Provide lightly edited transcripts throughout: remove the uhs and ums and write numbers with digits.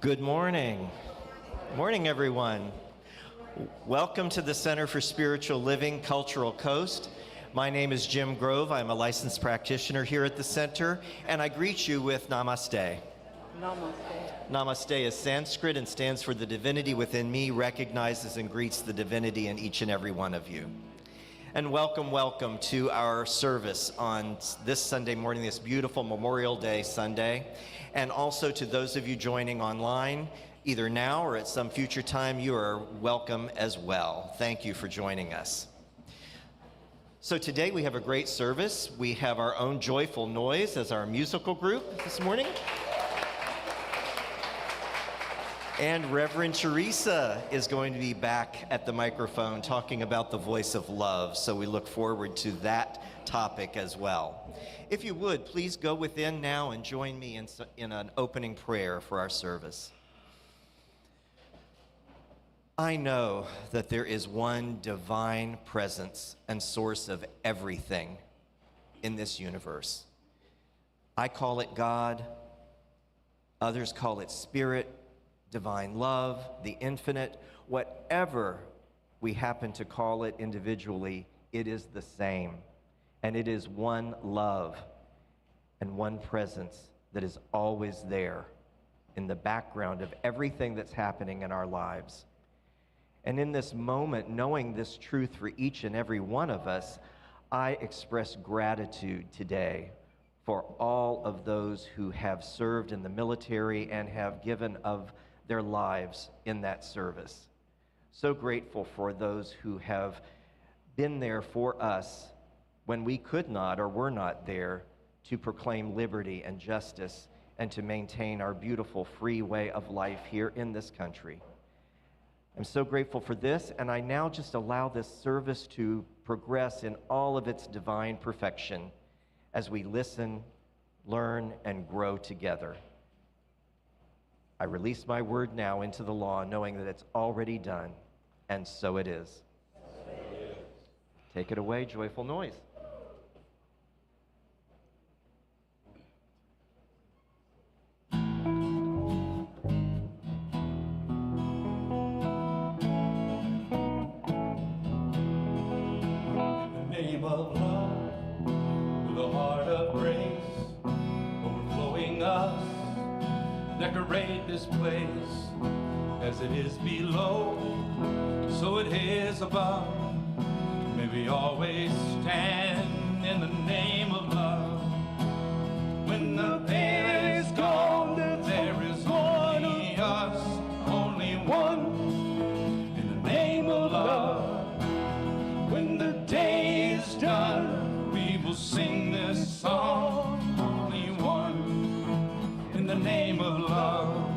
Good morning. Morning, everyone. Welcome to the Center for Spiritual Living, Cultural Coast. My name is Jim Grove. I'm a licensed practitioner here at the center, and I greet you with Namaste. Namaste. Namaste is Sanskrit and stands for the divinity within me, recognizes and greets the divinity in each and every one of you. And welcome to our service on this Sunday morning, this beautiful Memorial Day Sunday. And also to those of you joining online, either now or at some future time, you are welcome as well. Thank you for joining us. So today we have a great service. We have our own Joyful Noise as our musical group this morning. And Reverend Theresa is going to be back at the microphone talking about the voice of love. So we look forward to that topic as well. If you would, please go within now and join me in an opening prayer for our service. I know that there is one divine presence and source of everything in this universe. I call it God. Others call it Spirit, divine love, the infinite. Whatever we happen to call it individually, it is the same. And it is one love and one presence that is always there in the background of everything that's happening in our lives. And in this moment, knowing this truth for each and every one of us, I express gratitude today for all of those who have served in the military and have given of their lives in that service. So grateful for those who have been there for us when we could not or were not there to proclaim liberty and justice and to maintain our beautiful free way of life here in this country. I'm so grateful for this, and I now just allow this service to progress in all of its divine perfection as we listen, learn, and grow together. I release my word now into the law, knowing that it's already done, and so it is. Take it away, Joyful Noise. Of love, with a heart of grace, overflowing us, decorate this place. As it is below, so it is above. May we always stand in the name of love. When the veil is gone, there is only us, only one, in the name of love. When the day is done, we will sing this song, only one, in the name of love.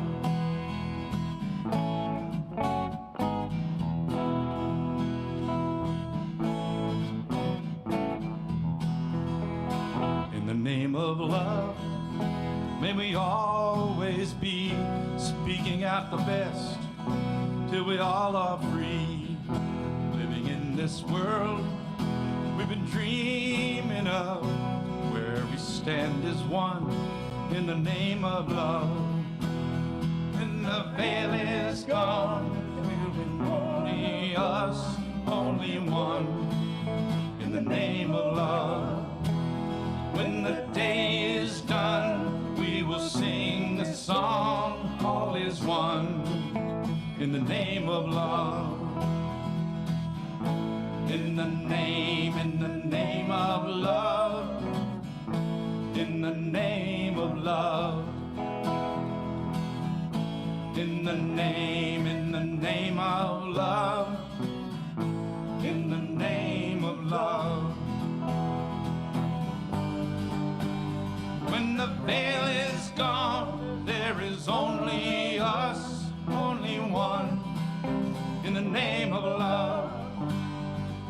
In the name of love, may we always be speaking out the best till we all are free. This world we've been dreaming of, where we stand as one in the name of love. When the veil is gone, only us, only one, in the name of love. When the day is done, we will sing the song, all is one, in the name of love. In the name of love, in the name of love, in the name of love, in the name of love. When the veil is gone, there is only us, only one, in the name of love.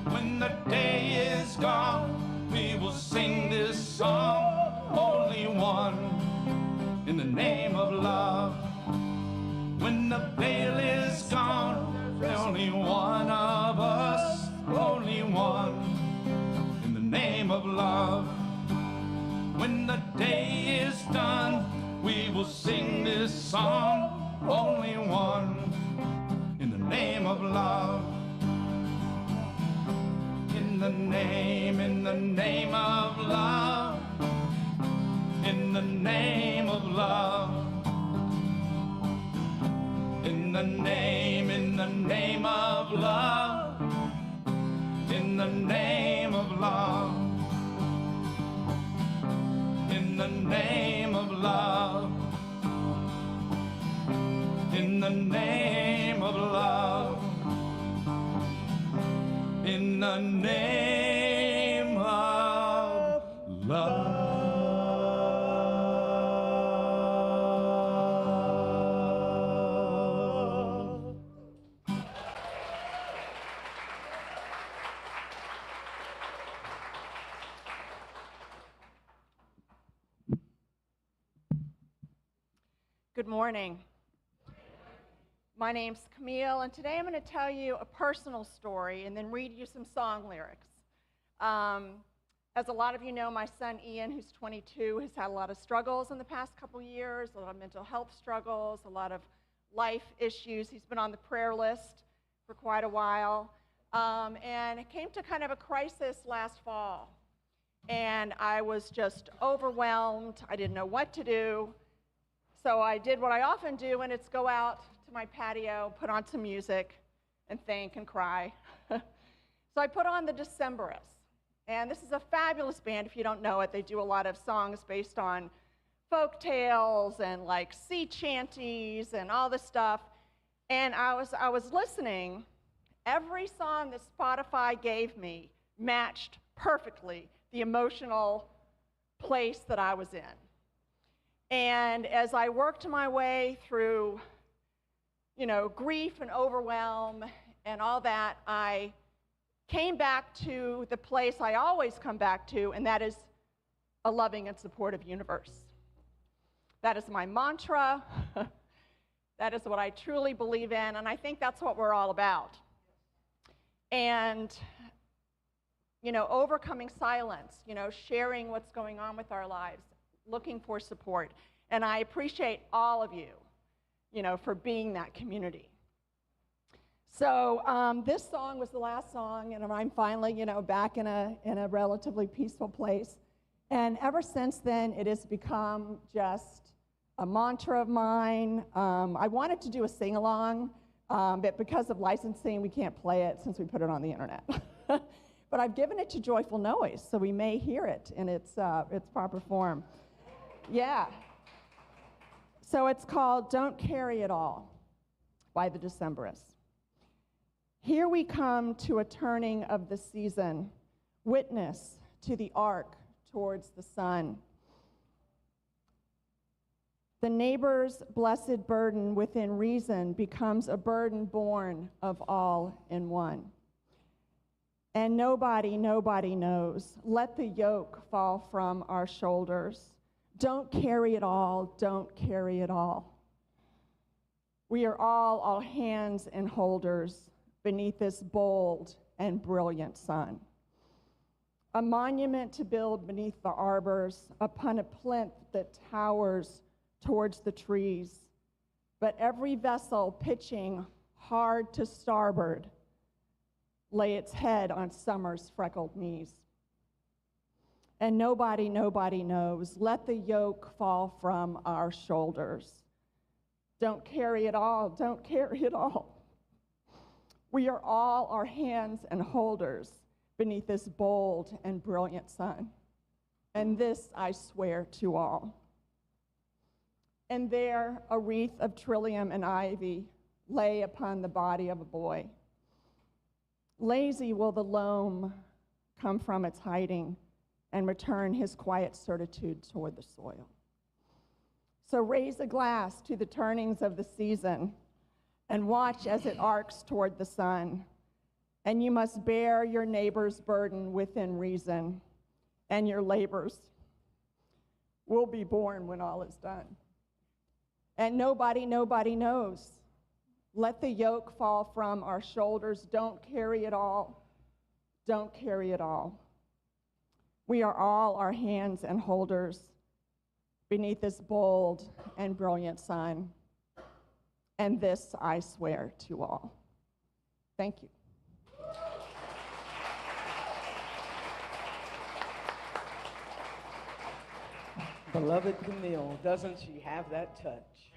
When the day is gone, we will sing this song, only one, in the name of love. When the veil is gone, there's only one of us, only one, in the name of love. When the day is done, we will sing this song, the name of love, in the name of love, in the name of love, in the name of love, in the name of love, in the name of love, in the name of love. Good morning. My name's Camille, and today I'm going to tell you a personal story and then read you some song lyrics. As a lot of you know, my son Ian, who's 22, has had a lot of struggles in the past couple years, a lot of mental health struggles, a lot of life issues. He's been on the prayer list for quite a while, and it came to kind of a crisis last fall. And I was just overwhelmed. I didn't know what to do. So I did what I often do, and it's go out to my patio, put on some music, and think and cry. So I put on the Decemberists. And this is a fabulous band. If you don't know it, they do a lot of songs based on folk tales and like sea chanties and all this stuff. And I was listening. Every song that Spotify gave me matched perfectly the emotional place that I was in. And as I worked my way through, grief and overwhelm and all that, I came back to the place I always come back to, and that is a loving and supportive universe. That is my mantra. That is what I truly believe in, and I think that's what we're all about. And, overcoming silence, sharing what's going on with our lives, looking for support. And I appreciate all of you, for being that community. So this song was the last song, and I'm finally, back in a relatively peaceful place. And ever since then, it has become just a mantra of mine. I wanted to do a sing-along, but because of licensing, we can't play it since we put it on the internet. But I've given it to Joyful Noise, so we may hear it in its proper form. Yeah. So it's called Don't Carry It All by the Decemberists. Here we come to a turning of the season, witness to the arc towards the sun. The neighbor's blessed burden within reason becomes a burden born of all in one. And nobody knows. Let the yoke fall from our shoulders. Don't carry it all, don't carry it all. We are all hands and holders beneath this bold and brilliant sun. A monument to build beneath the arbors, upon a plinth that towers towards the trees, but every vessel pitching hard to starboard lay its head on summer's freckled knees. And nobody knows. Let the yoke fall from our shoulders. Don't carry it all, don't carry it all. We are all our hands and holders beneath this bold and brilliant sun. And this I swear to all. And there a wreath of trillium and ivy lay upon the body of a boy. Lazy will the loam come from its hiding and return his quiet certitude toward the soil. So raise a glass to the turnings of the season and watch as it arcs toward the sun. And you must bear your neighbor's burden within reason, and your labors will be born when all is done. And nobody knows. Let the yoke fall from our shoulders. Don't carry it all. Don't carry it all. We are all our hands and holders beneath this bold and brilliant sun. And this I swear to all. Thank you. Beloved Camille, doesn't she have that touch?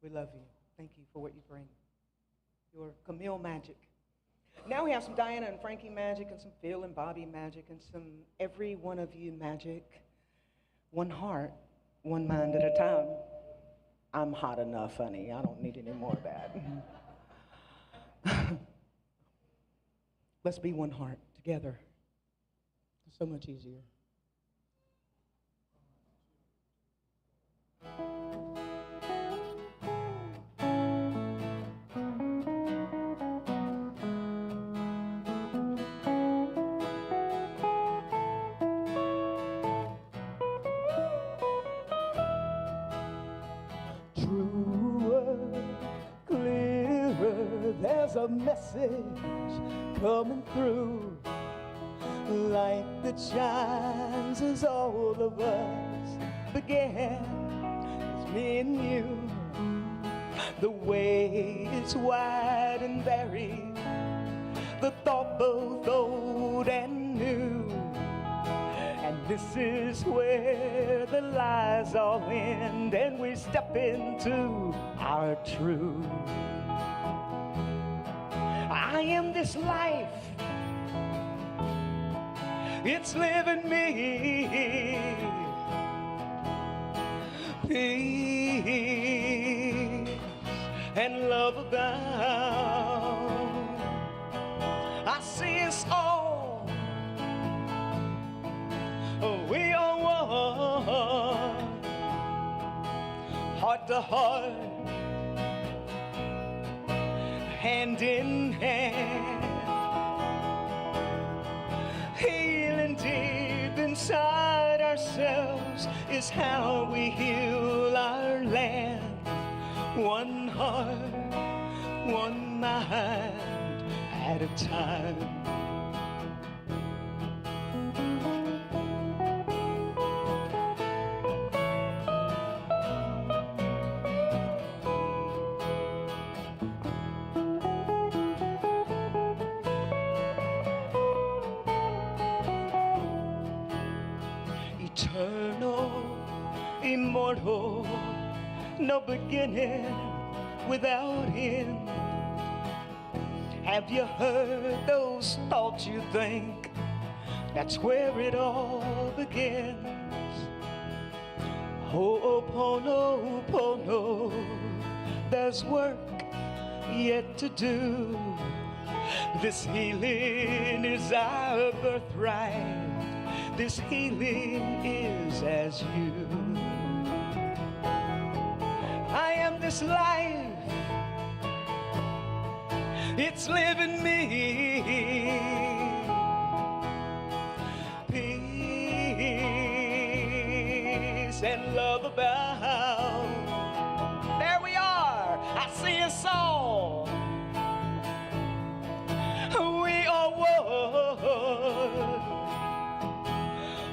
We love you. Thank you for what you bring. Your Camille magic. Now we have some Diana and Frankie magic and some Phil and Bobby magic and some every one of you magic. One heart, one mind at a time. I'm hot enough, honey. I don't need any more of that. Let's be one heart together. It's so much easier. Truer, clearer, there's a message coming through. Light that shines as all of us began, as me and you. The way is wide and varied, the thought both old and new. And this is where the lies all end, and we step into our truth. I am this life, it's living me. Peace and love abound. I see us all, we are one, heart to heart, hand in hand, healing deep inside ourselves is how we heal our land. One heart, one mind at a time. Eternal, immortal, no beginning without end. Have you heard those thoughts you think? That's where it all begins. Ho'oponopono, there's work yet to do. This healing is our birthright. This healing is as you. I am this life, it's living me. Peace and love abound. There we are, I see us all. We are one,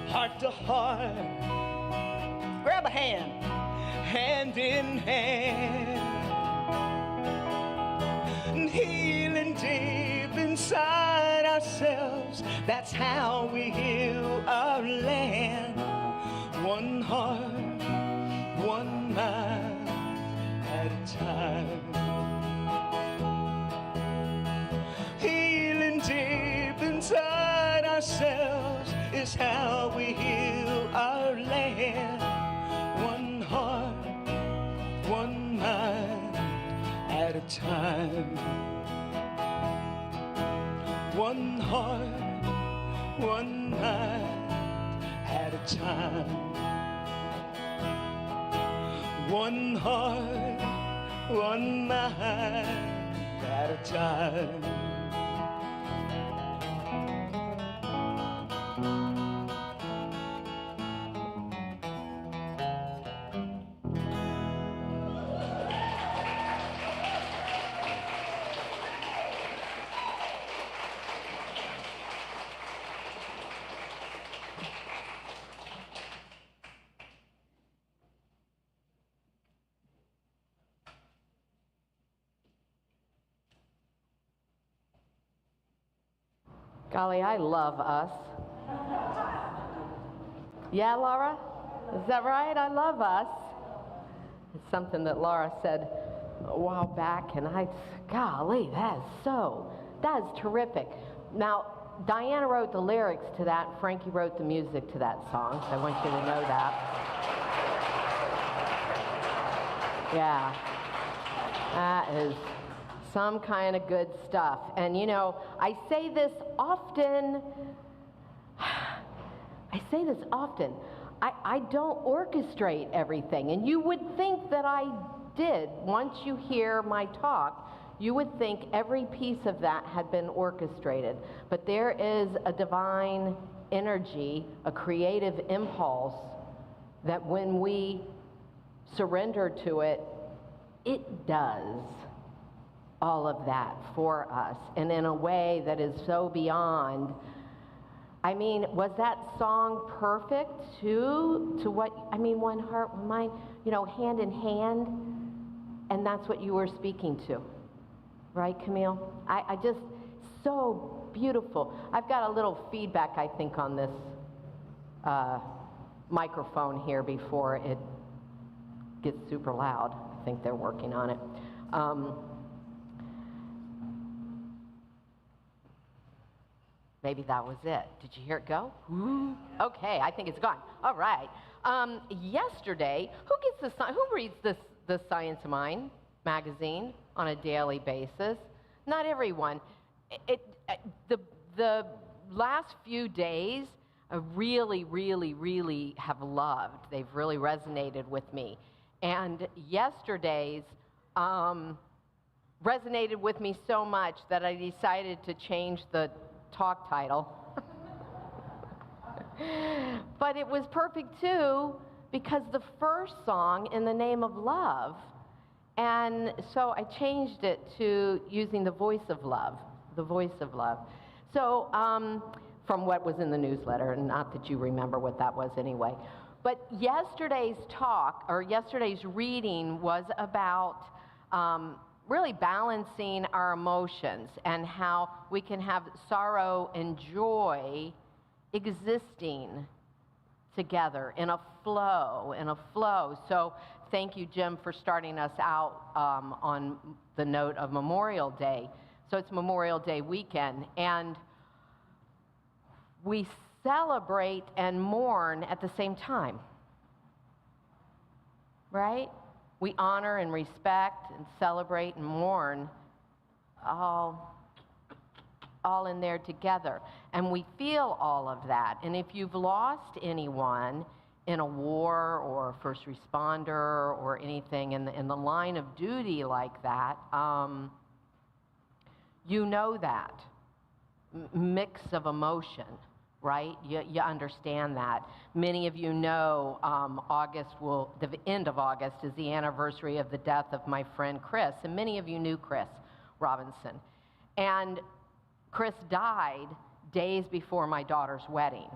heart to heart. Grab a hand, hand in hand, and healing deep inside ourselves. That's how we heal our land. One heart, one mind at a time. Healing deep inside ourselves is how we heal our land. One heart, one mind at a time. One heart, one mind at a time. One heart, one mind at a time. Golly, I love us. Yeah, Laura? Is that right? I love us. It's something that Laura said a while back, and golly, that is terrific. Now, Diana wrote the lyrics to that. Frankie wrote the music to that song, so I want you to know that. Yeah, that is some kind of good stuff. And you know, I say this often. I don't orchestrate everything, and you would think that I did. Once you hear my talk, you would think every piece of that had been orchestrated. But there is a divine energy, a creative impulse that when we surrender to it, it does all of that for us, and in a way that is so beyond. I mean, was that song perfect too? To what, I mean, one heart, one mind, you know, hand in hand, and that's what you were speaking to, right, Camille? I just, so beautiful. I've got a little feedback, I think, on this microphone here before it gets super loud. I think they're working on it. Maybe that was it. Did you hear it go? Ooh. Okay, I think it's gone. All right. Yesterday, who reads the Science of Mind magazine on a daily basis? Not everyone. The last few days, I really have loved. They've really resonated with me. And yesterday's resonated with me so much that I decided to change the talk title. But it was perfect too, because the first song, In the Name of Love, and so I changed it to using the voice of love, the voice of love. So from what was in the newsletter, and not that you remember what that was anyway. But yesterday's talk, or yesterday's reading, was about really balancing our emotions and how we can have sorrow and joy existing together in a flow. So thank you, Jim, for starting us out on the note of Memorial Day. So it's Memorial Day weekend, and we celebrate and mourn at the same time, right? We honor and respect and celebrate and mourn all in there together. And we feel all of that. And if you've lost anyone in a war or a first responder or anything in the line of duty like that, you know that mix of emotion, right? You understand that. Many of you know the end of August is the anniversary of the death of my friend Chris, and many of you knew Chris Robinson. And Chris died days before my daughter's wedding.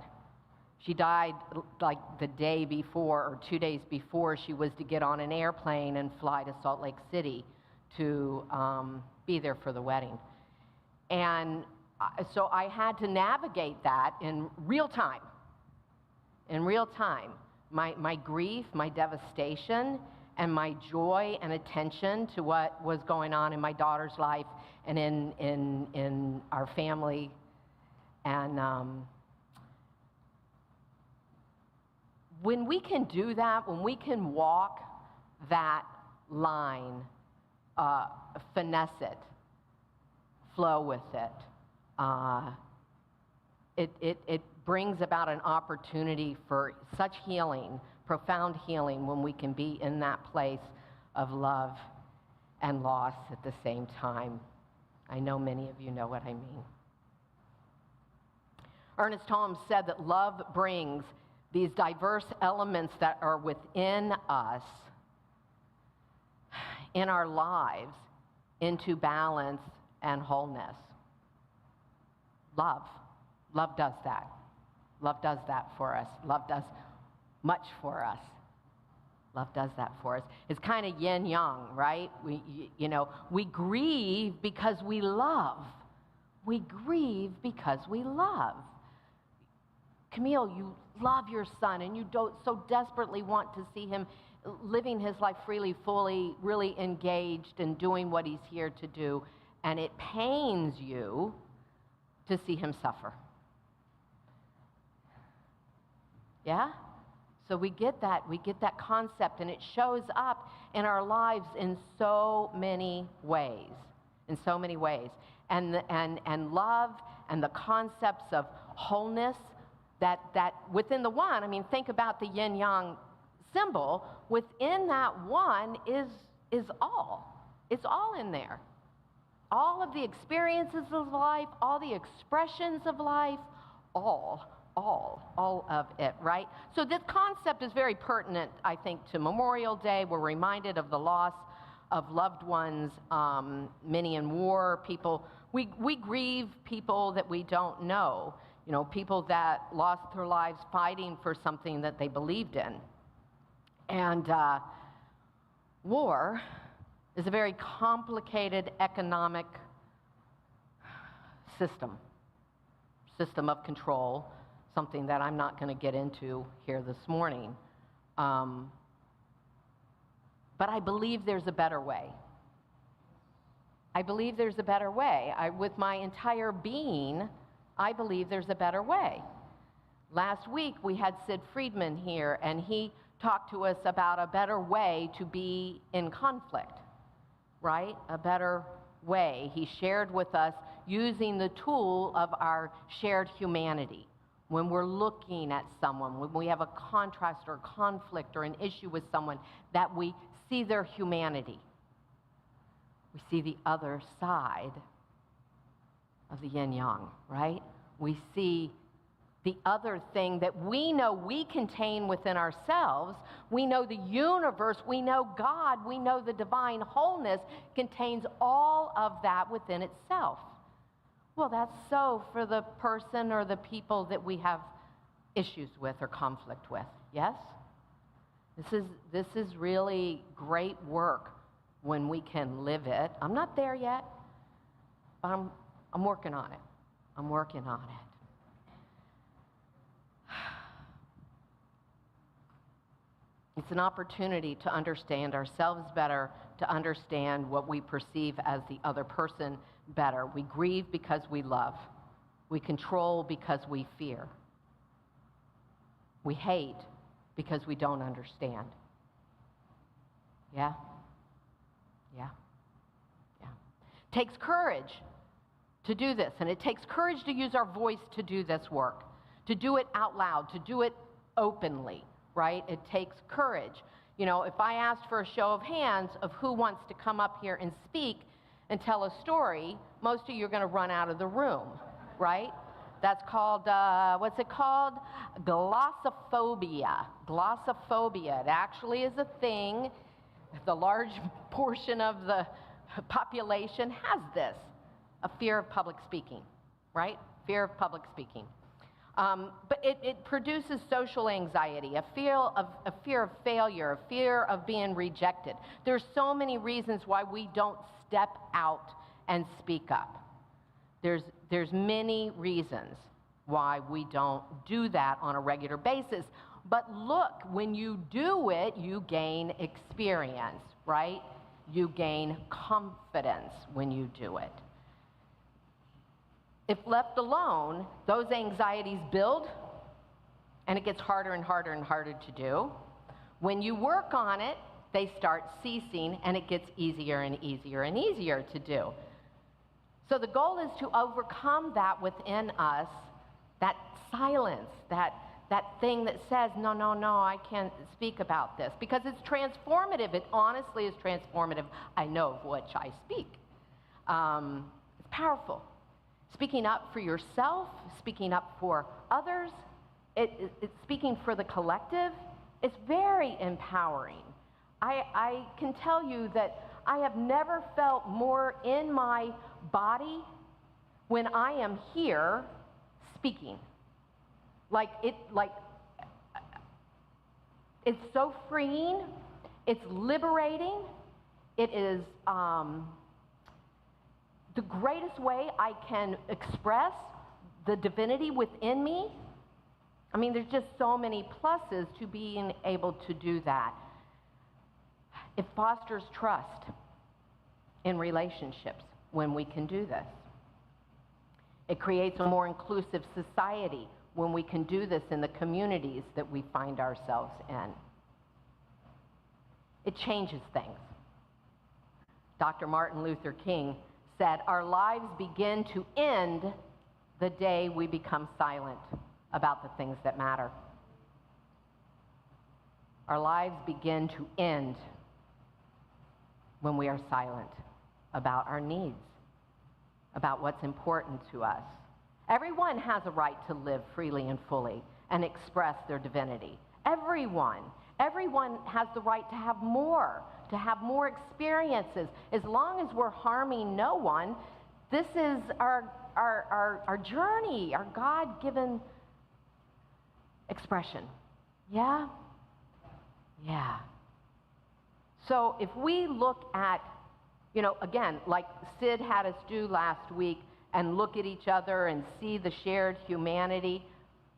She died like the day before or 2 days before she was to get on an airplane and fly to Salt Lake City to be there for the wedding. And so I had to navigate that in real time. In real time. My grief, my devastation, and my joy and attention to what was going on in my daughter's life and in our family. And when we can do that, when we can walk that line, finesse it, flow with it, it brings about an opportunity for such healing, profound healing, when we can be in that place of love and loss at the same time. I know many of you know what I mean. Ernest Holmes said that love brings these diverse elements that are within us, in our lives, into balance and wholeness. Love does that. Love does that for us. Love does much for us. Love does that for us. It's kind of yin yang, right? We grieve because we love. We grieve because we love. Camille, you love your son and you don't so desperately want to see him living his life freely, fully, really engaged and doing what he's here to do, and it pains you to see him suffer. Yeah? So we get that concept, and it shows up in our lives in so many ways, And love and the concepts of wholeness that within the one, I mean, think about the yin-yang symbol, within that one is all. It's all in there. All of the experiences of life, all the expressions of life, all of it, right? So this concept is very pertinent, I think, to Memorial Day. We're reminded of the loss of loved ones, many in war, people. We grieve people that we don't know, people that lost their lives fighting for something that they believed in. And war is a very complicated economic system of control, something that I'm not going to get into here this morning. But I believe there's a better way. With my entire being, I believe there's a better way. Last week, we had Sid Friedman here, and he talked to us about a better way to be in conflict, right? A better way. He shared with us using the tool of our shared humanity. When we're looking at someone, when we have a contrast or conflict or an issue with someone, that we see their humanity. We see the other side of the yin-yang, right? We see the other thing that we know we contain within ourselves. We know the universe, we know God, we know the divine wholeness contains all of that within itself. Well, that's so for the person or the people that we have issues with or conflict with, yes? This is really great work when we can live it. I'm not there yet, but I'm working on it. It's an opportunity to understand ourselves better, to understand what we perceive as the other person better. We grieve because we love. We control because we fear. We hate because we don't understand. Yeah? Takes courage to do this, and it takes courage to use our voice to do this work, to do it out loud, to do it openly, right? It takes courage. If I asked for a show of hands of who wants to come up here and speak and tell a story, most of you are going to run out of the room, right? That's called, what's it called? Glossophobia. Glossophobia. It actually is a thing. The large portion of the population has this, a fear of public speaking, right? Fear of public speaking. But it produces social anxiety, a fear of failure, a fear of being rejected. There's so many reasons why we don't step out and speak up. There's many reasons why we don't do that on a regular basis. But look, when you do it, you gain experience, right? You gain confidence when you do it. If left alone, those anxieties build, and it gets harder and harder and harder to do. When you work on it, they start ceasing, and it gets easier and easier and easier to do. So the goal is to overcome that within us, that silence, that thing that says, no, I can't speak about this, because it's transformative. It honestly is transformative. I know of which I speak. It's powerful. Speaking up for yourself, speaking up for others, it's speaking for the collective. It's very empowering. I can tell you that I have never felt more in my body when I am here speaking. It's so freeing, it's liberating, it is the greatest way I can express the divinity within me. I mean, there's just so many pluses to being able to do that. It fosters trust in relationships when we can do this. It creates a more inclusive society when we can do this in the communities that we find ourselves in. It changes things. Dr. Martin Luther King said, "Our lives begin to end the day we become silent about the things that matter." Our lives begin to end when we are silent about our needs, about what's important to us. Everyone has a right to live freely and fully and express their divinity. Everyone has the right to have more experiences. As long as we're harming no one, this is our journey, our God-given expression. Yeah? Yeah. So if we look at, again, like Sid had us do last week, and look at each other and see the shared humanity,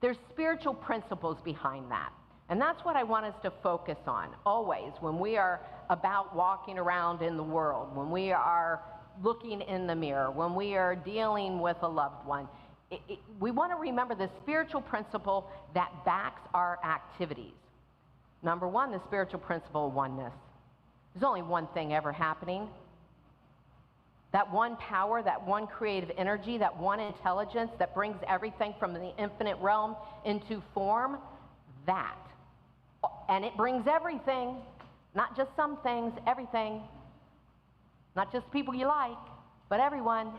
there's spiritual principles behind that. And that's what I want us to focus on always when we are about walking around in the world, when we are looking in the mirror, when we are dealing with a loved one. We want to remember the spiritual principle that backs our activities. Number one, the spiritual principle of oneness. There's only one thing ever happening. That one power, that one creative energy, that one intelligence that brings everything from the infinite realm into form, that. And it brings everything, not just some things, everything. Not just people you like, but everyone.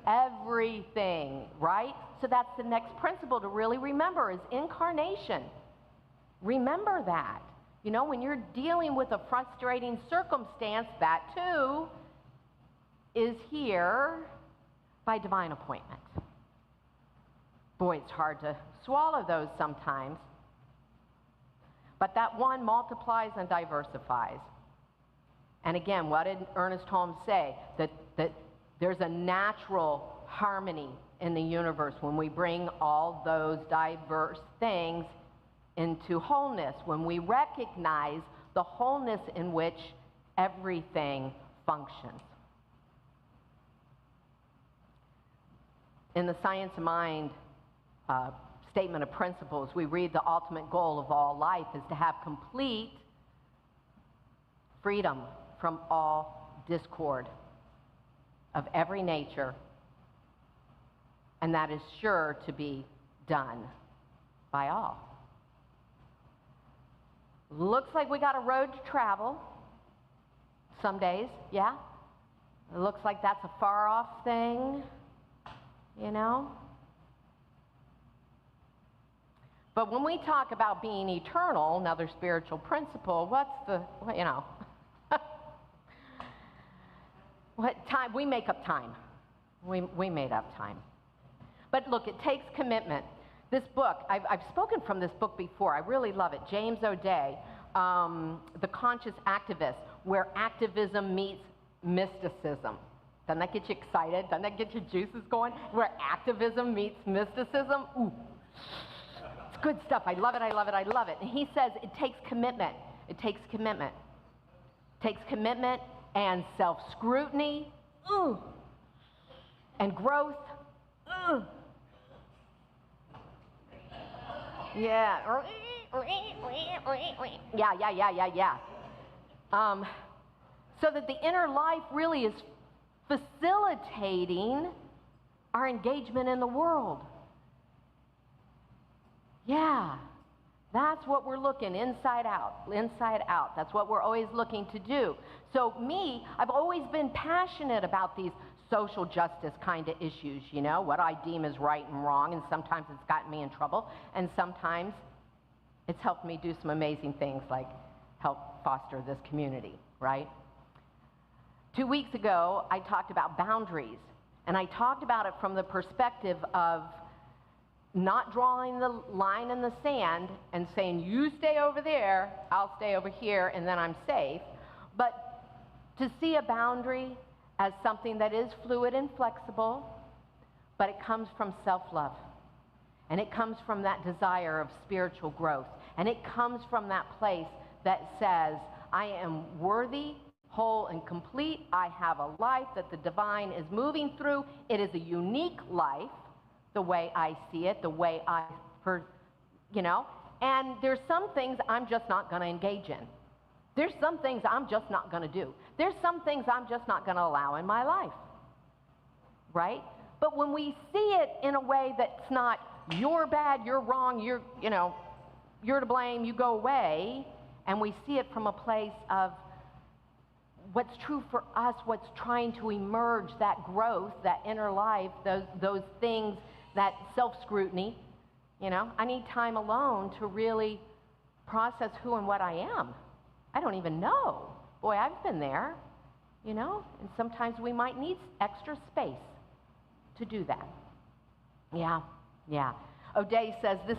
Everything, right? So that's the next principle to really remember is incarnation. Remember that. When you're dealing with a frustrating circumstance, that too is here by divine appointment. Boy, it's hard to swallow those sometimes. But that one multiplies and diversifies. And again, what did Ernest Holmes say? That there's a natural harmony in the universe when we bring all those diverse things into wholeness, when we recognize the wholeness in which everything functions. In the Science of Mind statement of principles, we read the ultimate goal of all life is to have complete freedom from all discord of every nature, and that is sure to be done by all. Looks like we got a road to travel some days, yeah? It looks like that's a far-off thing. But when we talk about being eternal, another spiritual principle, what time? We make up time. We made up time. But look, it takes commitment. This book, I've spoken from this book before. I really love it. James O'Day, The Conscious Activist, where activism meets mysticism. Doesn't that get you excited? Doesn't that get your juices going? Where activism meets mysticism? Ooh, it's good stuff. I love it, I love it, I love it. And he says it takes commitment. It takes commitment. It takes commitment and self-scrutiny, and growth, yeah. So that the inner life really is facilitating our engagement in the world. Yeah, that's what we're looking, inside out, inside out. That's what we're always looking to do. So I've always been passionate about these social justice kind of issues, what I deem as right and wrong, and sometimes it's gotten me in trouble, and sometimes it's helped me do some amazing things like help foster this community, right? 2 weeks ago, I talked about boundaries, and I talked about it from the perspective of not drawing the line in the sand and saying, you stay over there, I'll stay over here, and then I'm safe, but to see a boundary as something that is fluid and flexible, but it comes from self-love. And it comes from that desire of spiritual growth. And it comes from that place that says, I am worthy, whole, and complete. I have a life that the divine is moving through. It is a unique life, the way I see it, the way I heard, And there's some things I'm just not going to engage in. There's some things I'm just not going to do. There's some things I'm just not going to allow in my life. Right? But when we see it in a way that's not, you're bad, you're wrong, you're to blame, you go away, and we see it from a place of what's true for us, what's trying to emerge, that growth, that inner life, those things, that self-scrutiny. I need time alone to really process who and what I am. I don't even know. Boy, I've been there, and sometimes we might need extra space to do that. Yeah. O'Day says this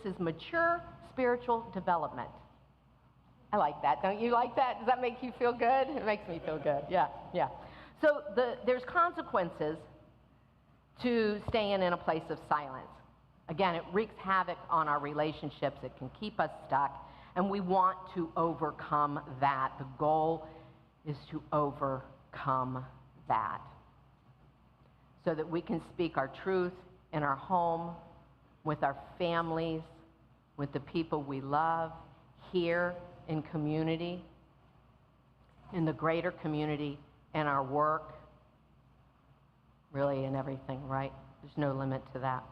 is mature spiritual development. I like that. Don't you like that? Does that make you feel good? It makes me feel good. Yeah. So there's consequences to staying in a place of silence. Again, it wreaks havoc on our relationships. It can keep us stuck, and we want to overcome that. The goal is to overcome that so that we can speak our truth in our home, with our families, with the people we love, here in community, in the greater community, in our work, really in everything, right? There's no limit to that.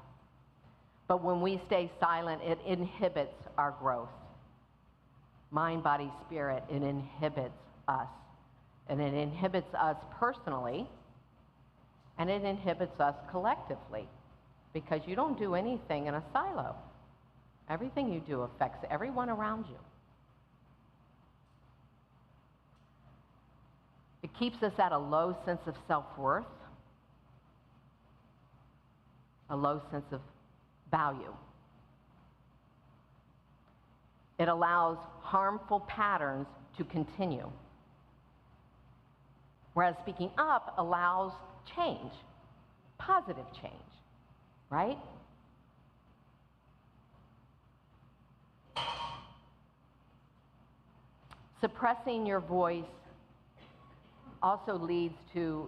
But when we stay silent, it inhibits our growth. Mind, body, spirit, it inhibits us. And it inhibits us personally, and it inhibits us collectively, because you don't do anything in a silo. Everything you do affects everyone around you. It keeps us at a low sense of self-worth, a low sense of value. It allows harmful patterns to continue, whereas speaking up allows change, positive change, right? Suppressing your voice also leads to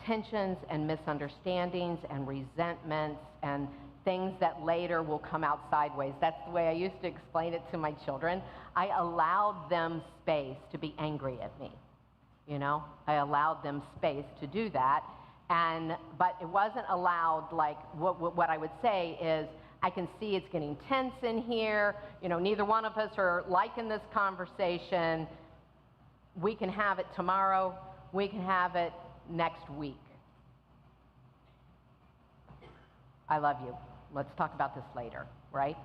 tensions and misunderstandings and resentments and things that later will come out sideways. That's the way I used to explain it to my children. I allowed them space to be angry at me. I allowed them space to do that. But it wasn't allowed, like, what I would say is, I can see it's getting tense in here. Neither one of us are liking this conversation. We can have it tomorrow. We can have it next week. I love you. Let's talk about this later, right?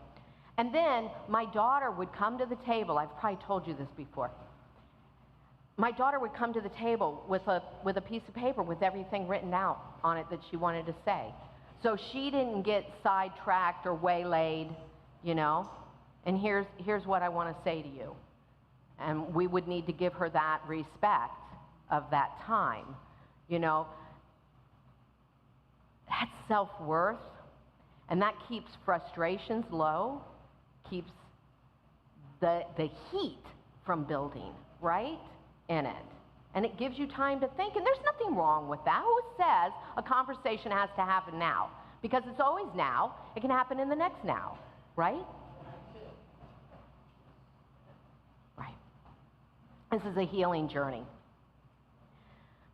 And then my daughter would come to the table. I've probably told you this before. My daughter would come to the table with a piece of paper with everything written out on it that she wanted to say. So she didn't get sidetracked or waylaid, And here's what I want to say to you. And we would need to give her that respect of that time. That's self-worth. And that keeps frustrations low, keeps the heat from building, right, in it. And it gives you time to think, and there's nothing wrong with that. Who says a conversation has to happen now? Because it's always now. It can happen in the next now, right? Right. This is a healing journey.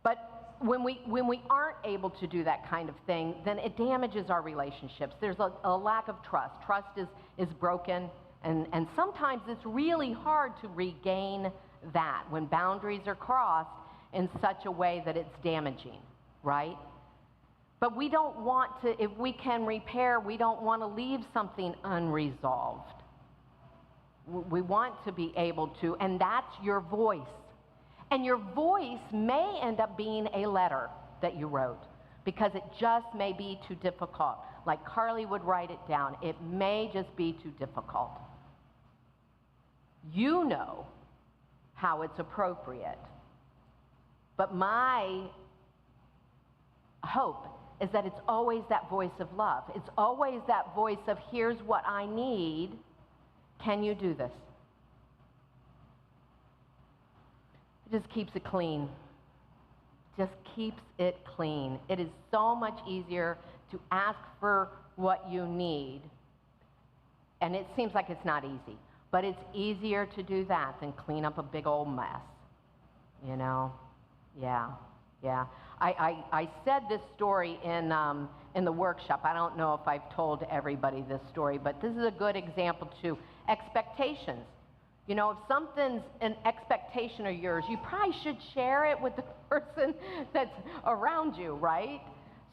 But when we aren't able to do that kind of thing, then it damages our relationships. There's a lack of trust. Trust is broken, and sometimes it's really hard to regain that when boundaries are crossed in such a way that it's damaging, right? But we don't want to, if we can repair, we don't want to leave something unresolved. We want to be able to, and that's your voice. And your voice may end up being a letter that you wrote, because it just may be too difficult. Like Carly would write it down. It may just be too difficult. You know how it's appropriate. But my hope is that it's always that voice of love. It's always that voice of, here's what I need. Can you do this? It just keeps it clean. Just keeps it clean. It is so much easier to ask for what you need. And it seems like it's not easy, but it's easier to do that than clean up a big old mess. You know? Yeah. I said this story in the workshop. I don't know if I've told everybody this story, but this is a good example too. Expectations. You know, if something's an expectation of yours, you probably should share it with the person that's around you, right?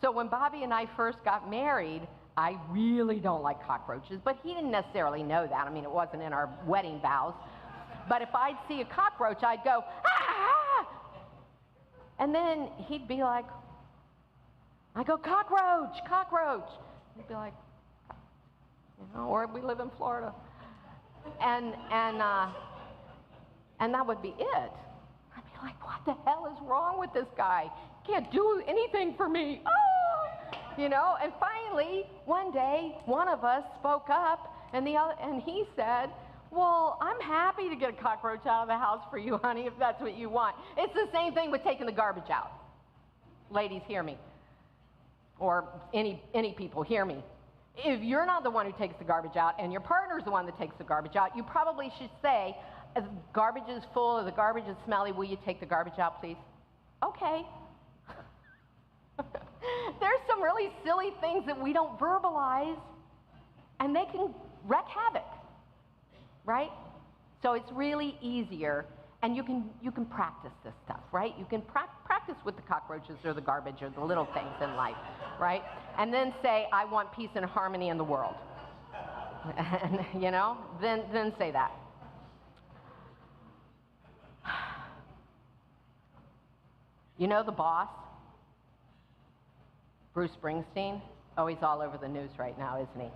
So when Bobby and I first got married, I really don't like cockroaches, but he didn't necessarily know that. I mean, it wasn't in our wedding vows. But if I'd see a cockroach, I'd go, ah! And then he'd be like, I go, cockroach, cockroach. He'd be like, you know, or we live in Florida. And that would be it. I'd be like, what the hell is wrong with this guy? Can't do anything for me. Oh! You know, and finally, one day, one of us spoke up, and he said, well, I'm happy to get a cockroach out of the house for you, honey, if that's what you want. It's the same thing with taking the garbage out. Ladies, hear me. Or any people, hear me. If you're not the one who takes the garbage out and your partner's the one that takes the garbage out, you probably should say, the garbage is full or the garbage is smelly, will you take the garbage out, please? Okay. There's some really silly things that we don't verbalize, and they can wreak havoc, right? So it's really easier, and you can practice this stuff, right? You can practice with the cockroaches or the garbage or the little things in life, right? And then say, I want peace and harmony in the world. And, you know, then say that. You know the boss? Bruce Springsteen? Oh, he's all over the news right now, isn't he?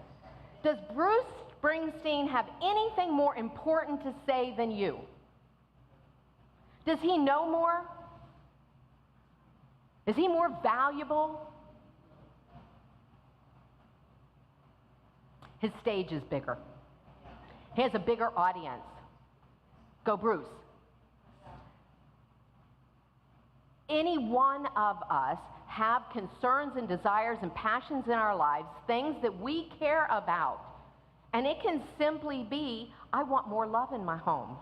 Does Bruce Springsteen have anything more important to say than you? Does he know more? Is he more valuable? His stage is bigger. He has a bigger audience. Go Bruce. Any one of us have concerns and desires and passions in our lives, things that we care about. And it can simply be, I want more love in my home.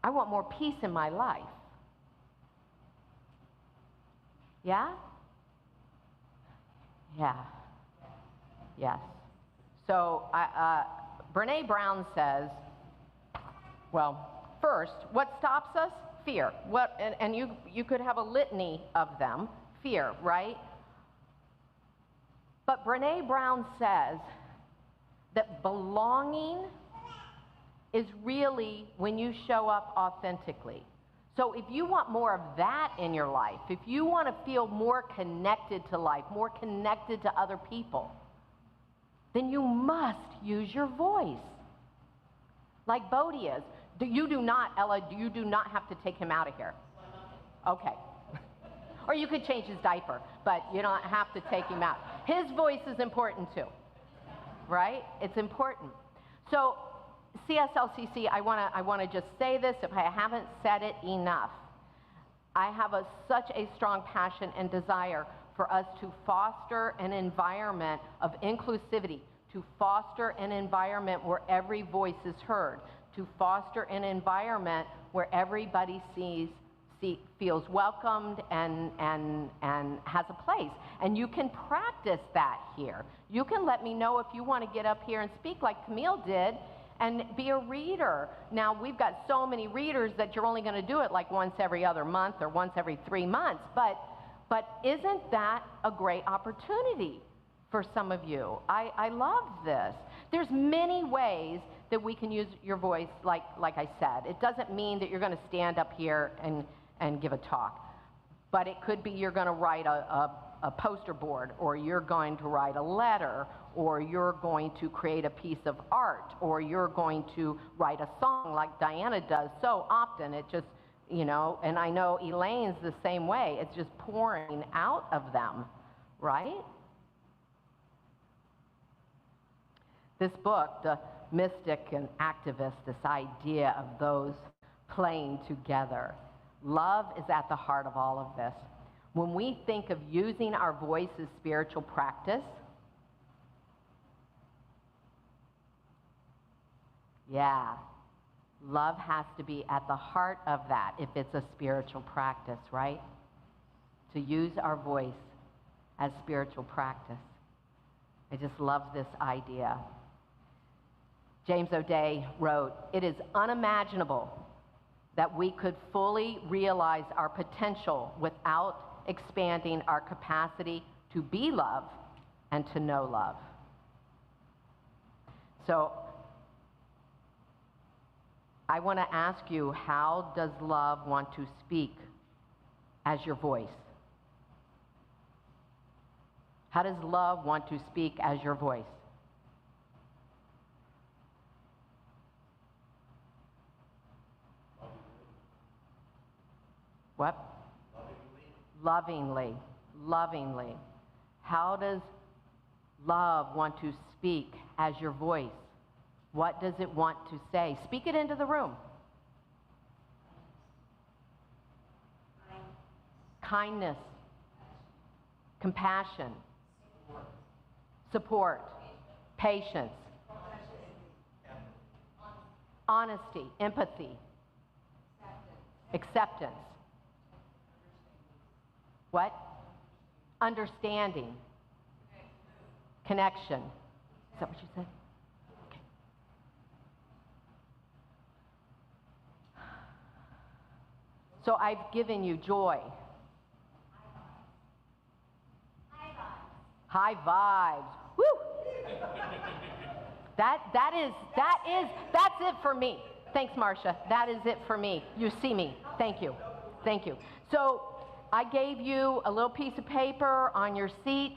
I want more peace in my life. Yeah? Yeah. Yes. So Brene Brown says, well, first, what stops us? Fear. And you could have a litany of them. Fear, right? But Brene Brown says that belonging is really when you show up authentically. So if you want more of that in your life, if you want to feel more connected to life, more connected to other people, then you must use your voice. Like Bodie is. You do not, Ella, you do not have to take him out of here. Okay. Or you could change his diaper, but you don't have to take him out. His voice is important too, right? It's important. So CSLCC, I want to just say this if I haven't said it enough. I have such a strong passion and desire for us to foster an environment of inclusivity, to foster an environment where every voice is heard, to foster an environment where everybody feels welcomed and has a place. And you can practice that here. You can let me know if you want to get up here and speak like Camille did and be a reader. Now, we've got so many readers that you're only going to do it like once every other month or once every 3 months. But isn't that a great opportunity for some of you? I love this. There's many ways that we can use your voice, like I said. It doesn't mean that you're going to stand up here and give a talk. But it could be you're going to write a poster board, or you're going to write a letter, or you're going to create a piece of art, or you're going to write a song like Diana does so often. It just, you know, and I know Elaine's the same way. It's just pouring out of them, right? This book, The Mystic and Activist, this idea of those playing together. Love is at the heart of all of this. When we think of using our voice as spiritual practice, yeah, love has to be at the heart of that if it's a spiritual practice, right? To use our voice as spiritual practice. I just love this idea. James O'Day wrote, "It is unimaginable that we could fully realize our potential without expanding our capacity to be love and to know love." So I want to ask you, how does love want to speak as your voice? How does love want to speak as your voice? What? Lovingly. Lovingly. How does love want to speak as your voice? What does it want to say? Speak it into the room. Kindness. Compassion. Support. Patience. Honesty. Empathy. Acceptance. What? Understanding. Connection. Is that what you said? Okay. So I've given you joy. High vibes. Woo! That's it for me. Thanks, Marcia. That is it for me. You see me. Thank you. Thank you. So I gave you a little piece of paper on your seats.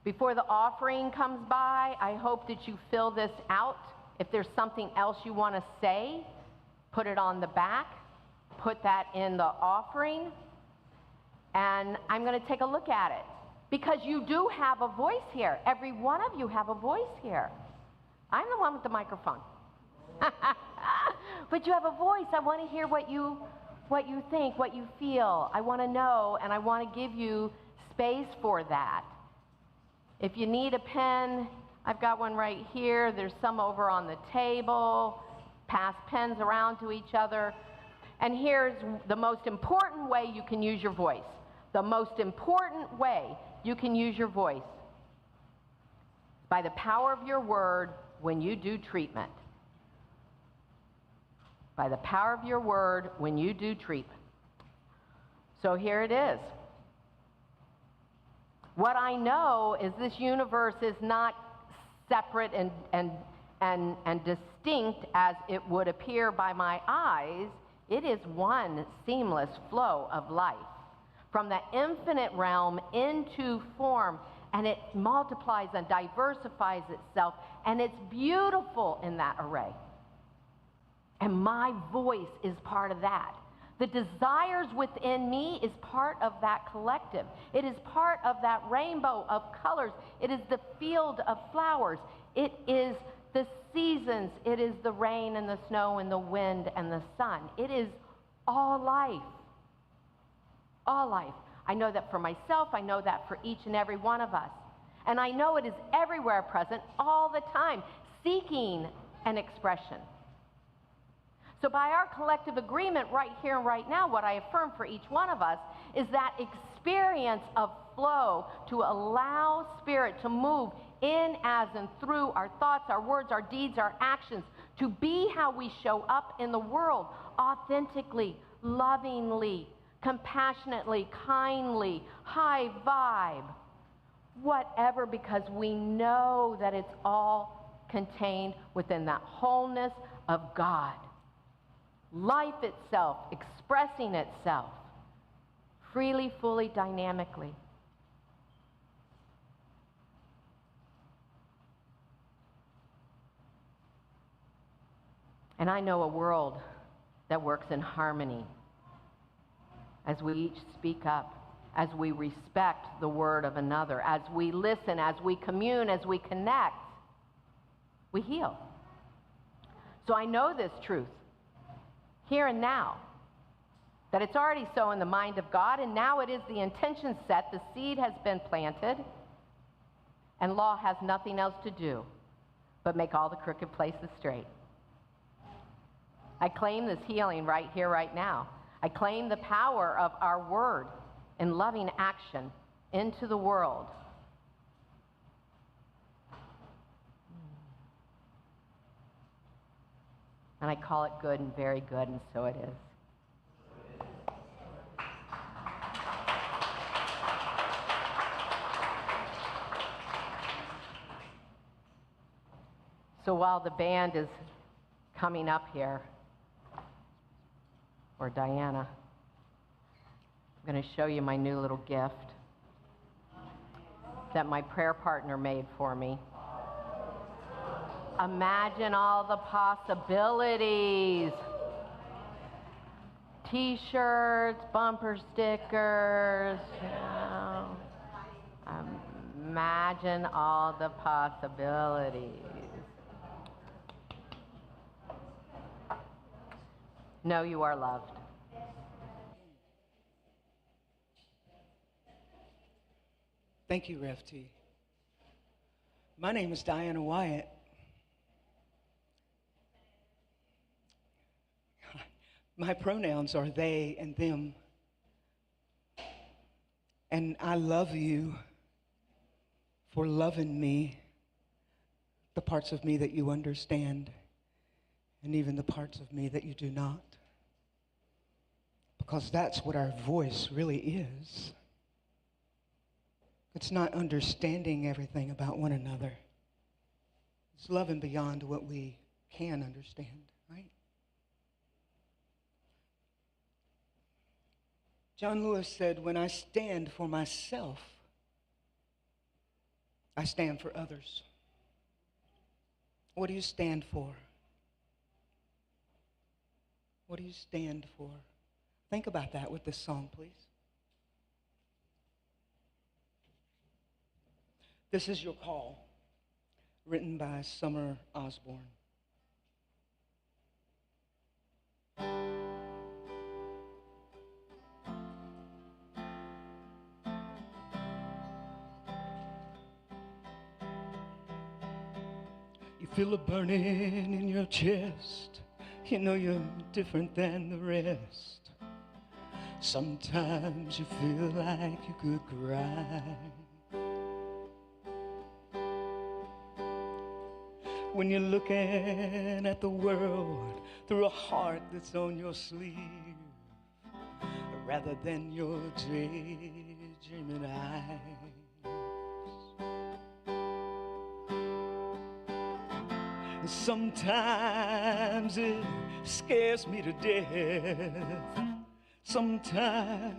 Before the offering comes by, I hope that you fill this out. If there's something else you want to say, put it on the back. Put that in the offering. And I'm going to take a look at it. Because you do have a voice here. Every one of you have a voice here. I'm the one with the microphone. But you have a voice. I want to hear what you think, what you feel. I want to know, and I want to give you space for that. If you need a pen, I've got one right here. There's some over on the table. Pass pens around to each other. And here's the most important way you can use your voice. The most important way you can use your voice. By the power of your word when you do treatment. By the power of your word when you do treatment. So here it is. What I know is this universe is not separate and distinct as it would appear by my eyes. It is one seamless flow of life from the infinite realm into form, and it multiplies and diversifies itself, and it's beautiful in that array. And my voice is part of that. The desires within me is part of that collective. It is part of that rainbow of colors. It is the field of flowers. It is the seasons. It is the rain and the snow and the wind and the sun. It is all life. All life. I know that for myself. I know that for each and every one of us. And I know it is everywhere present all the time, seeking an expression. So by our collective agreement right here and right now, what I affirm for each one of us is that experience of flow to allow Spirit to move in, as, and through our thoughts, our words, our deeds, our actions, to be how we show up in the world, authentically, lovingly, compassionately, kindly, high vibe, whatever, because we know that it's all contained within that wholeness of God. Life itself, expressing itself freely, fully, dynamically. And I know a world that works in harmony, as we each speak up, as we respect the word of another, as we listen, as we commune, as we connect, we heal. So I know this truth here and now, that it's already so in the mind of God, and now it is the intention set, the seed has been planted, and law has nothing else to do but make all the crooked places straight. I claim this healing right here, right now. I claim the power of our word in loving action into the world. And I call it good and very good, and so it is. So while the band is coming up here, or Diana, I'm going to show you my new little gift that my prayer partner made for me. Imagine all the possibilities. T-shirts, bumper stickers, you know. Imagine all the possibilities. Know you are loved. Thank you, Rev T. My name is Diana Wyatt. My pronouns are they and them. And I love you for loving me, the parts of me that you understand, and even the parts of me that you do not. Because that's what our voice really is. It's not understanding everything about one another. It's loving beyond what we can understand, right? John Lewis said, when I stand for myself, I stand for others. What do you stand for? What do you stand for? Think about that with this song, please. This is Your Call, written by Summer Osborne. You feel a burning in your chest. You know you're different than the rest. Sometimes you feel like you could cry. When you're looking at the world through a heart that's on your sleeve, rather than your daydreaming eyes. And sometimes it scares me to death. Sometimes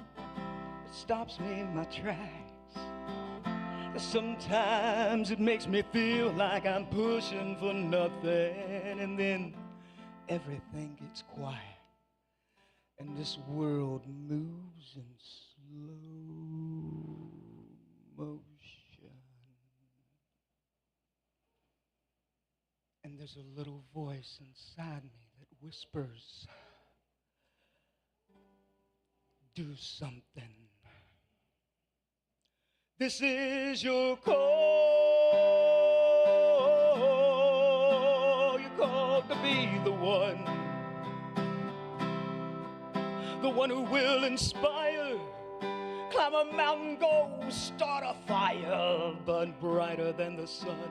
it stops me in my tracks. Sometimes it makes me feel like I'm pushing for nothing, and then everything gets quiet, and this world moves in slow motion. And there's a little voice inside me that whispers, do something. This is your call. You're called to be the one who will inspire. Climb a mountain, go start a fire, burn brighter than the sun.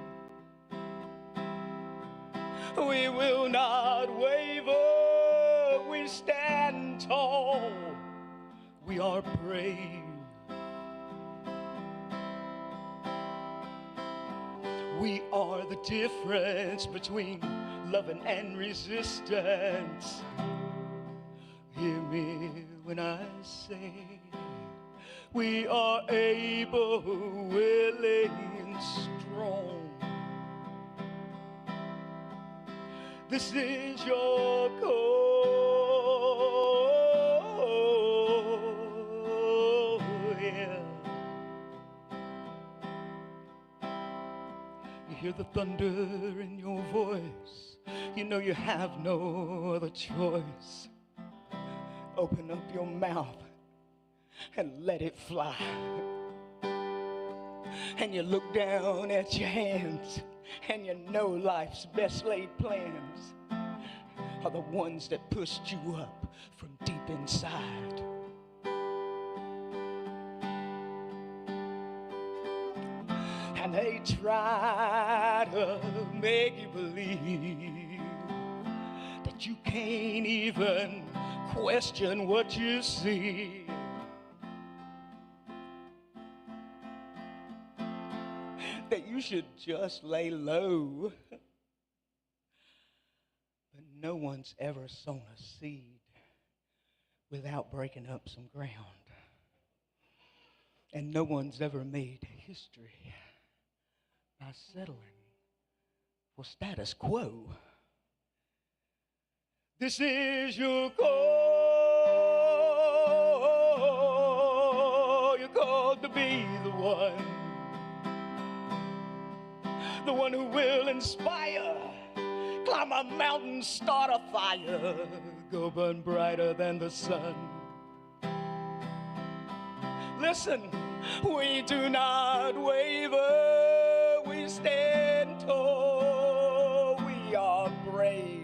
We will not waver. We stand tall. We are brave. We are the difference between loving and resistance. Hear me when I say we are able, willing, and strong. This is your call. hear the thunder in your voice, you know you have no other choice. Open up your mouth and let it fly. And you look down at your hands and you know life's best laid plans are the ones that pushed you up from deep inside. And they try to make you believe that you can't even question what you see. That you should just lay low. But no one's ever sown a seed without breaking up some ground. And no one's ever made history by settling for status quo. This is your call. You're called to be the one who will inspire. Climb a mountain, start a fire, go burn brighter than the sun. Listen, we do not waver, we stand tall, we are brave.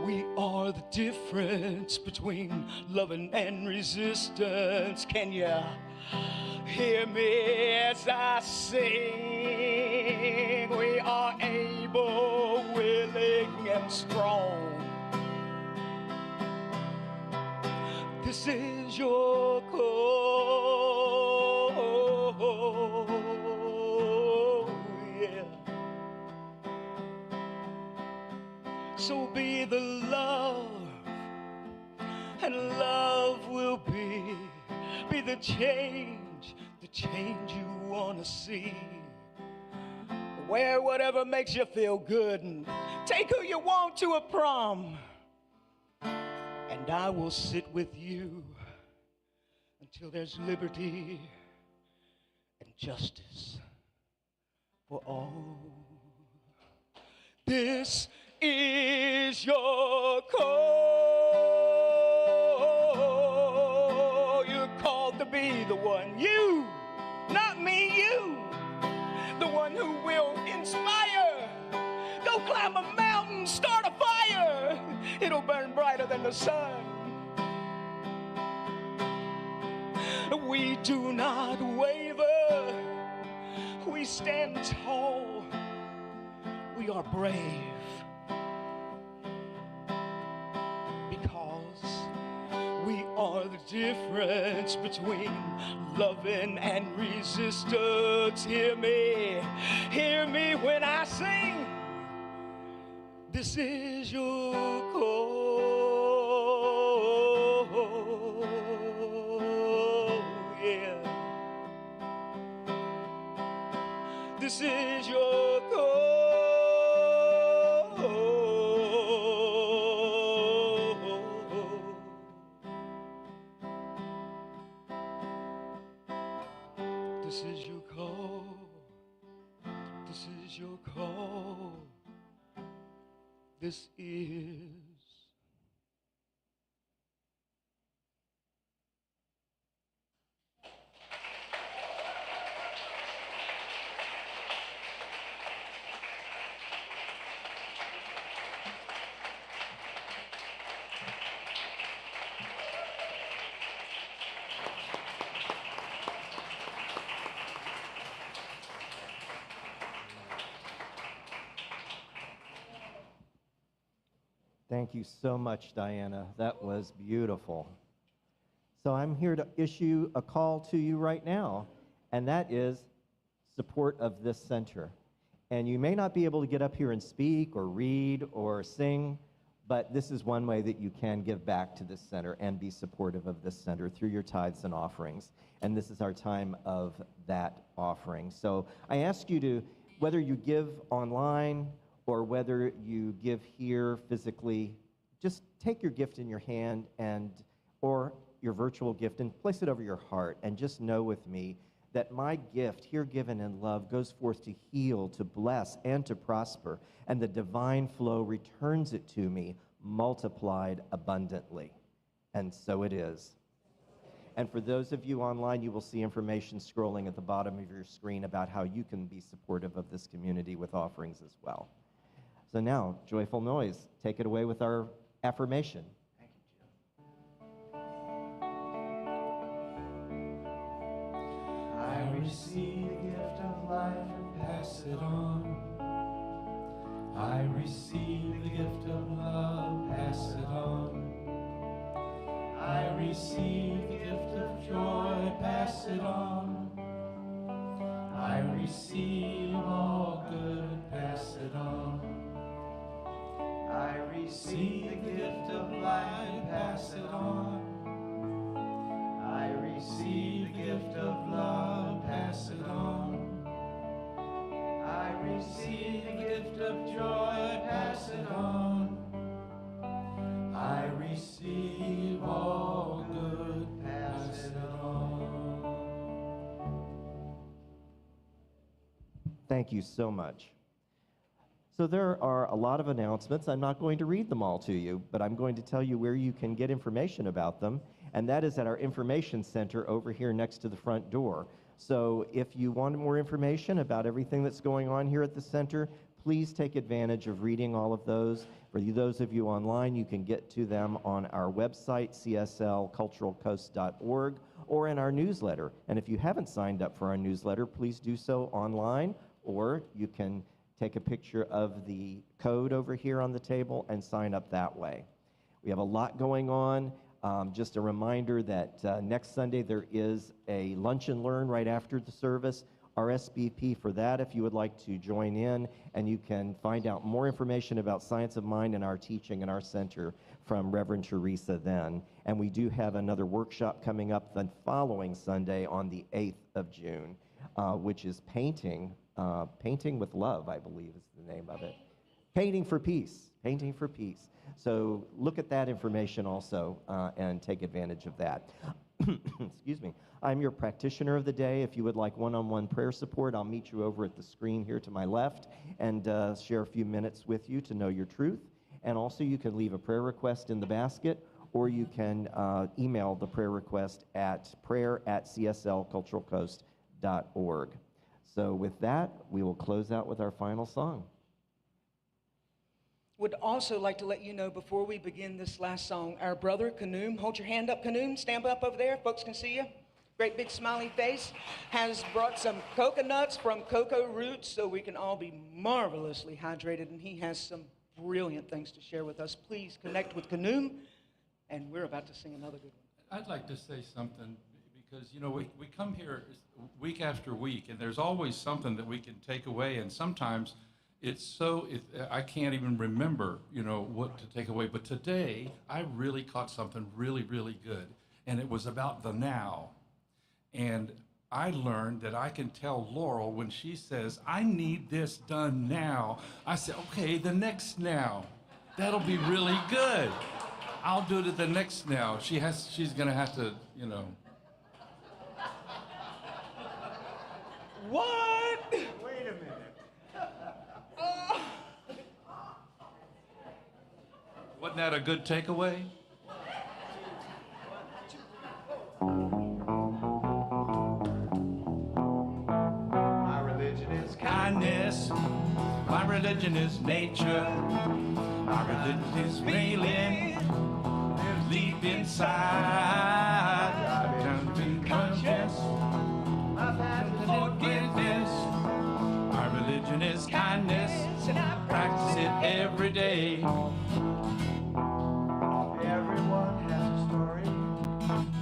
We are the difference between loving and resistance. Can you hear me as I sing? We are able, willing, and strong. This is your call, yeah. So be the love, and love will be the change you want to see. Wear whatever makes you feel good, and take who you want to a prom. And I will sit with you until there's liberty and justice for all. This is your call. You're called to be the one, you, not me, you, the one who will inspire. Go climb a mountain, start a fire. It'll burn brighter than the sun. We do not waver. We stand tall. We are brave. Because we are the difference between loving and resistance. Hear me when I sing. This is your call, yeah. This is your call. This is your call. This is your call. This is Thank you so much, Diana. That was beautiful. So I'm here to issue a call to you right now, and that is support of this center. And you may not be able to get up here and speak or read or sing, but this is one way that you can give back to this center and be supportive of this center through your tithes and offerings. And this is our time of that offering. So I ask you to, whether you give online or whether you give here physically, just take your gift in your hand or your virtual gift and place it over your heart, and just know with me that my gift, here given in love, goes forth to heal, to bless, and to prosper, and the divine flow returns it to me, multiplied abundantly. And so it is. And for those of you online, you will see information scrolling at the bottom of your screen about how you can be supportive of this community with offerings as well. So now, Joyful Noise, take it away with our affirmation. Thank you, Jim. I receive the gift of life and pass it on. I receive the gift of love, pass it on. I receive the gift of joy, pass it on. I receive all good, pass it on. I receive the gift of life, pass it on. I receive the gift of love, pass it on. I receive the gift of joy, pass it on. I receive all good, pass it on. Thank you so much. So there are a lot of announcements. I'm not going to read them all to you, but I'm going to tell you where you can get information about them, and that is at our information center over here next to the front door. So if you want more information about everything that's going on here at the center, please take advantage of reading all of those. For those of you online, you can get to them on our website, cslculturalcoast.org, or in our newsletter. And if you haven't signed up for our newsletter, please do so online, or you can take a picture of the code over here on the table and sign up that way. We have a lot going on. Just a reminder that next Sunday there is a lunch and learn right after the service. RSVP for that if you would like to join in, and you can find out more information about Science of Mind and our teaching in our center from Reverend Theresa then. And we do have another workshop coming up the following Sunday on the 8th of June, which is Painting with Love, I believe is the name of it. Painting for Peace. Painting for Peace. So look at that information also and take advantage of that. Excuse me. I'm your practitioner of the day. If you would like one-on-one prayer support, I'll meet you over at the screen here to my left and share a few minutes with you to know your truth. And also you can leave a prayer request in the basket, or you can email the prayer request at prayer@cslculturalcoast.org. So with that, we will close out with our final song. Would also like to let you know before we begin this last song, our brother, Kanoom, hold your hand up, Kanoom, stand up over there, folks can see you. Great big smiley face, has brought some coconuts from cocoa roots so we can all be marvelously hydrated, and he has some brilliant things to share with us. Please connect with Kanoom, and we're about to sing another good one. I'd like to say something because, you know, we come here week after week, and there's always something that we can take away, and sometimes I can't even remember, you know, what to take away. But today, I really caught something really, really good, and it was about the now. And I learned that I can tell Laurel when she says, I need this done now. I said, okay, the next now. That'll be really good. I'll do it at the next now. She's gonna have to, you know. What? Wait a minute. Wasn't that a good takeaway? My religion is Kindness, my religion is nature, my religion is feeling, there's deep inside, time to be conscious, I've had forgiveness, my religion is kindness, practice it every day. Everyone has a story.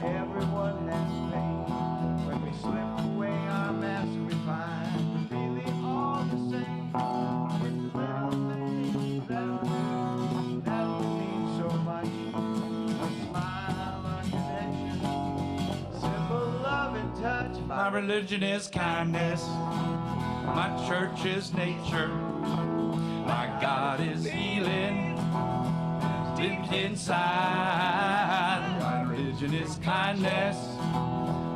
Everyone has pain. When we slip away our masks, we find we're really all the same. It's the little things that mean so much. A smile, a connection, simple love and touch. My religion is kindness, my church is nature, my God is healing, lived inside. My religion is kindness,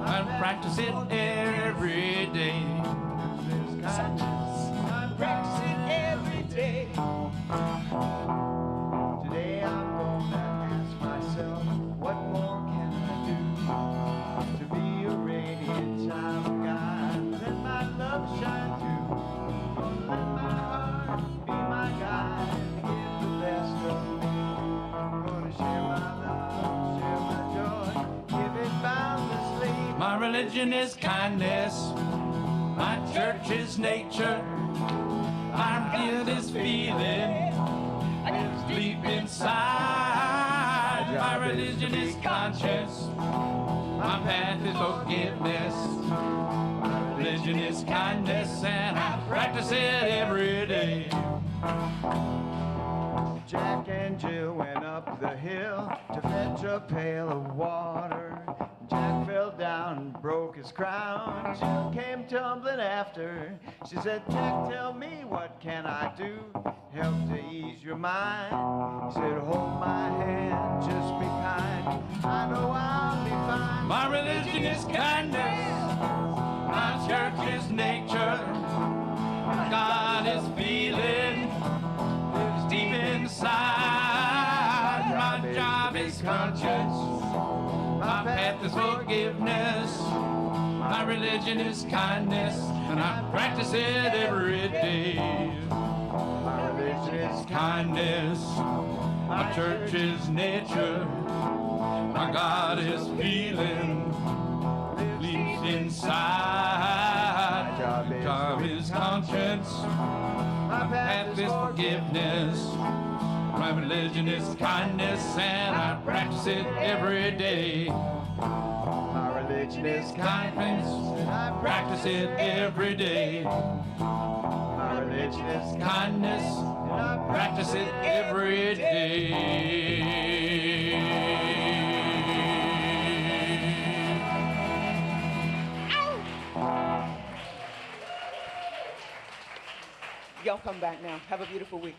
I practice it every religion is kindness. My church is nature. I feel this feeling deep inside. My religion is conscience. My path is forgiveness. My religion is kindness, and I practice it every day. Jack and Jill went up the hill to fetch a pail of water. Jack fell down and broke his crown. Jill came tumbling after. She said, Jack, tell me, what can I do? Help to ease your mind. He said, hold my hand, just be kind. I know I'll be fine. My religion is kindness. My church is nature. My God is feeling. Lives deep inside. My job is conscience. My path is forgiveness. My religion is kindness, and I practice it every day. My religion is Kindness. My church is nature. My God is feeling. Lives inside. My job is conscience. My path is forgiveness. My religion is kindness, and I practice it every day. My religion is Kindness, and I practice it every day. My religion is Kindness, and I practice it every day. Y'all come back now. Have a beautiful week.